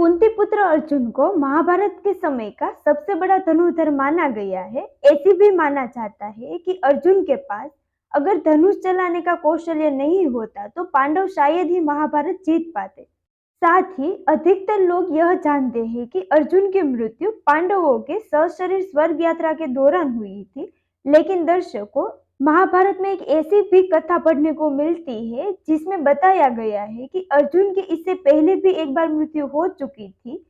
कुंती पुत्र अर्जुन को महाभारत के समय का सबसे बड़ा धनुर्धर माना गया है। ऐसी भी माना जाता है कि अर्जुन के पास अगर धनुष चलाने का कौशल्य नहीं होता तो पांडव शायद ही महाभारत जीत पाते। साथ ही अधिकतर लोग यह जानते हैं कि अर्जुन की मृत्यु पांडवों के सशरीर स्वर्ग यात्रा के दौरान हुई थी, लेकिन दर्शकों, महाभारत में एक ऐसी भी कथा पढ़ने को मिलती है जिसमें बताया गया है कि अर्जुन की इससे पहले भी एक बार मृत्यु हो चुकी थी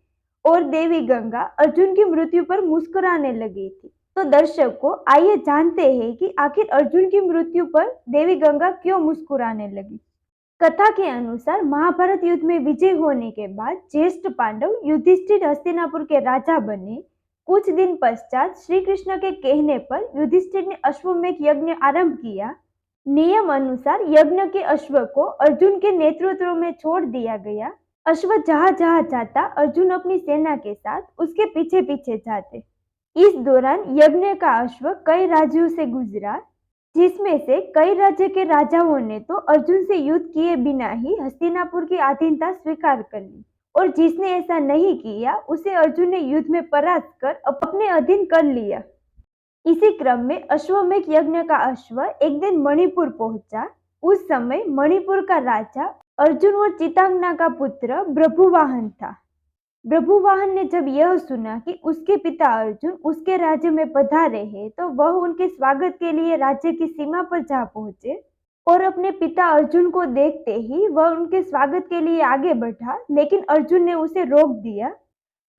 और देवी गंगा अर्जुन की मृत्यु पर मुस्कुराने लगी थी। तो दर्शकों, आइए जानते हैं कि आखिर अर्जुन की मृत्यु पर देवी गंगा क्यों मुस्कुराने लगी। कथा के अनुसार महाभारत युद्ध में विजय होने के बाद ज्येष्ठ पांडव युधिष्ठिर हस्तिनापुर के राजा बने। कुछ दिन पश्चात श्री कृष्ण के कहने पर युधिष्ठिर ने अश्वमेध यज्ञ आरंभ किया। नियम अनुसार यज्ञ के अश्व को अर्जुन के नेतृत्व में छोड़ दिया गया। अश्व जहां जहां जाता अर्जुन अपनी सेना के साथ उसके पीछे पीछे जाते। इस दौरान यज्ञ का अश्व कई राज्यों से गुजरा, जिसमें से कई राज्य के राजाओं ने तो अर्जुन से युद्ध किए बिना ही हस्तिनापुर की अधीनता स्वीकार कर ली, और जिसने ऐसा नहीं किया उसे अर्जुन ने युद्ध में परास्त कर अपने अधीन कर लिया। इसी क्रम में अश्वमेध यज्ञ का अश्व एक दिन मणिपुर पहुंचा। उस समय मणिपुर का राजा अर्जुन और चितांगना का पुत्र भृगुवाहन था। भृगुवाहन ने जब यह सुना कि उसके पिता अर्जुन उसके राज्य में पधारे हैं, तो वह उनके स्वागत के लिए राज्य की सीमा पर जा पहुंचे और अपने पिता अर्जुन को देखते ही वह उनके स्वागत के लिए आगे बढ़ा, लेकिन अर्जुन ने उसे रोक दिया।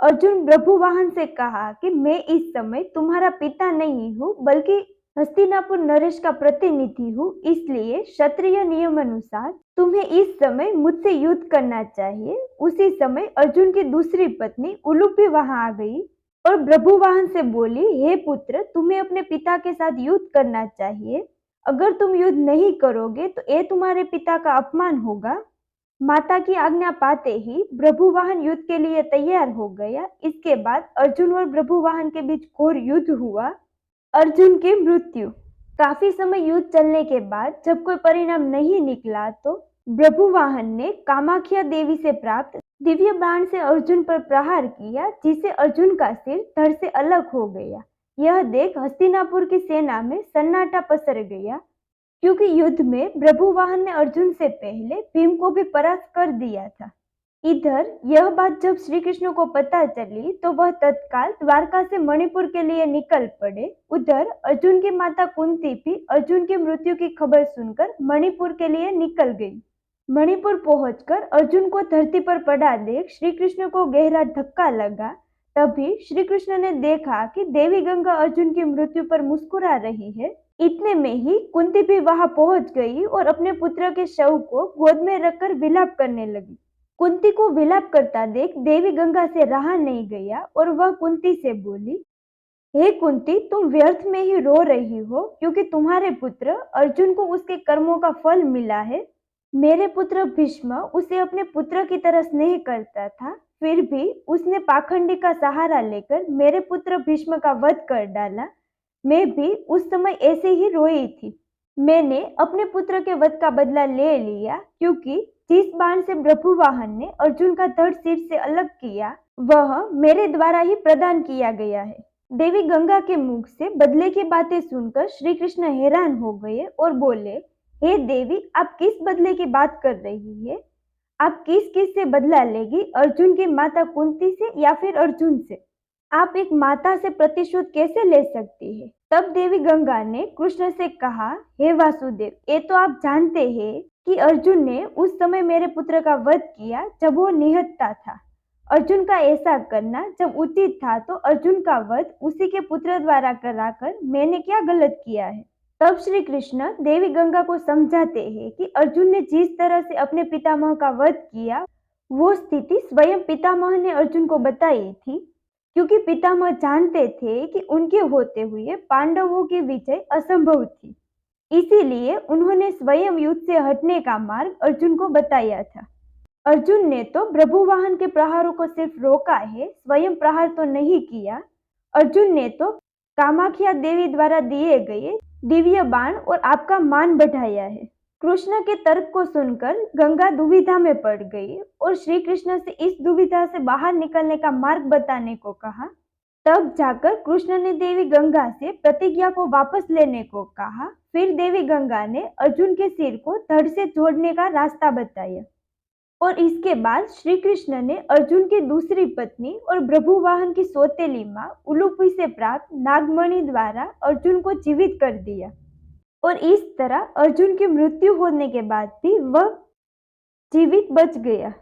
अर्जुन भृगुवाहन से कहा कि मैं इस समय तुम्हारा पिता नहीं हूँ, बल्कि हस्तिनापुर नरेश का प्रतिनिधि हूँ, इसलिए क्षत्रिय नियम अनुसार तुम्हें इस समय मुझसे युद्ध करना चाहिए। उसी समय अर्जुन की दूसरी पत्नी उलूपी वहां आ गई और भृगुवाहन से बोली, हे पुत्र, तुम्हें अपने पिता के साथ युद्ध करना चाहिए। अगर तुम युद्ध नहीं करोगे तो ये तुम्हारे पिता का अपमान होगा। माता की आज्ञा पाते ही भृगुवाहन युद्ध के लिए तैयार हो गया। इसके बाद अर्जुन और भृगुवाहन के बीच घोर युद्ध हुआ। अर्जुन की मृत्यु। काफी समय युद्ध चलने के बाद जब कोई परिणाम नहीं निकला तो भृगुवाहन ने कामाख्या देवी से प्राप्त दिव्य बाण से अर्जुन पर प्रहार किया, जिससे अर्जुन का सिर धड़ से अलग हो गया। यह देख हस्तिनापुर की सेना में सन्नाटा पसर गया, क्योंकि युद्ध में भृगुवाहन ने अर्जुन से पहले भीम को भी परास्त कर दिया था। इधर यह बात जब श्री कृष्ण को पता चली तो वह तत्काल द्वारका से मणिपुर के लिए निकल पड़े। उधर अर्जुन की माता कुंती भी अर्जुन की मृत्यु की खबर सुनकर मणिपुर के लिए निकल गई। मणिपुर पहुंचकर अर्जुन को धरती पर पड़ा देख श्री कृष्ण को गहरा धक्का लगा। तभी श्री कृष्ण ने देखा कि देवी गंगा अर्जुन की मृत्यु पर मुस्कुरा रही है। इतने में ही कुंती भी वहां पहुंच गई और अपने पुत्र के शव को गोद में रखकर विलाप करने लगी। कुंती को विलाप करता देख देवी गंगा से रहा नहीं गया और वह कुंती से बोली, हे कुंती, तुम व्यर्थ में ही रो रही हो, क्योंकि तुम्हारे पुत्र अर्जुन को उसके कर्मों का फल मिला है। मेरे पुत्र भीष्म उसे अपने पुत्र की तरह स्नेह करता था, फिर भी उसने पाखंडी का सहारा लेकर मेरे पुत्र भीष्म का वध कर डाला। मैं भी उस समय ऐसे ही रोई थी। मैंने अपने पुत्र के वध का बदला ले लिया, क्योंकि जिस बाण से भृगुवाहन ने अर्जुन का धड़ सिर से अलग किया वह मेरे द्वारा ही प्रदान किया गया है। देवी गंगा के मुख से बदले की बातें सुनकर श्री कृष्ण हैरान हो गए और बोले, हे देवी, आप किस बदले की बात कर रही है? आप किस किस से बदला लेगी? अर्जुन की माता कुंती से या फिर अर्जुन से? आप एक माता से प्रतिशोध कैसे ले सकती है? तब देवी गंगा ने कृष्ण से कहा, हे वासुदेव, ये तो आप जानते हैं कि अर्जुन ने उस समय मेरे पुत्र का वध किया जब वो निहत्था था। अर्जुन का ऐसा करना जब उचित था तो अर्जुन का वध उसी के पुत्र द्वारा कराकर मैंने क्या गलत किया है? तब श्री कृष्ण देवी गंगा को समझाते हैं कि अर्जुन ने जिस तरह से अपने पितामह का वध किया वो स्थिति स्वयं पितामह ने अर्जुन को बताई थी, क्योंकि पितामह जानते थे कि उनके होते हुए पांडवों की विजय असंभव थी। इसीलिए उन्होंने स्वयं युद्ध से हटने का मार्ग अर्जुन को बताया था। अर्जुन ने तो भृगुवाहन के प्रहारों को सिर्फ रोका है, स्वयं प्रहार तो नहीं किया। अर्जुन ने तो कामाख्या देवी द्वारा दिए गए दिव्य बाण और आपका मान बढ़ाया है। कृष्ण के तर्क को सुनकर गंगा दुविधा में पड़ गई और श्री कृष्ण से इस दुविधा से बाहर निकलने का मार्ग बताने को कहा। तब जाकर कृष्ण ने देवी गंगा से प्रतिज्ञा को वापस लेने को कहा। फिर देवी गंगा ने अर्जुन के सिर को धड़ से जोड़ने का रास्ता बताया और इसके बाद श्री कृष्ण ने अर्जुन की दूसरी पत्नी और भृगुवाहन की सौतेली मां उलूपी से प्राप्त नागमणि द्वारा अर्जुन को जीवित कर दिया और इस तरह अर्जुन की मृत्यु होने के बाद भी वह जीवित बच गया।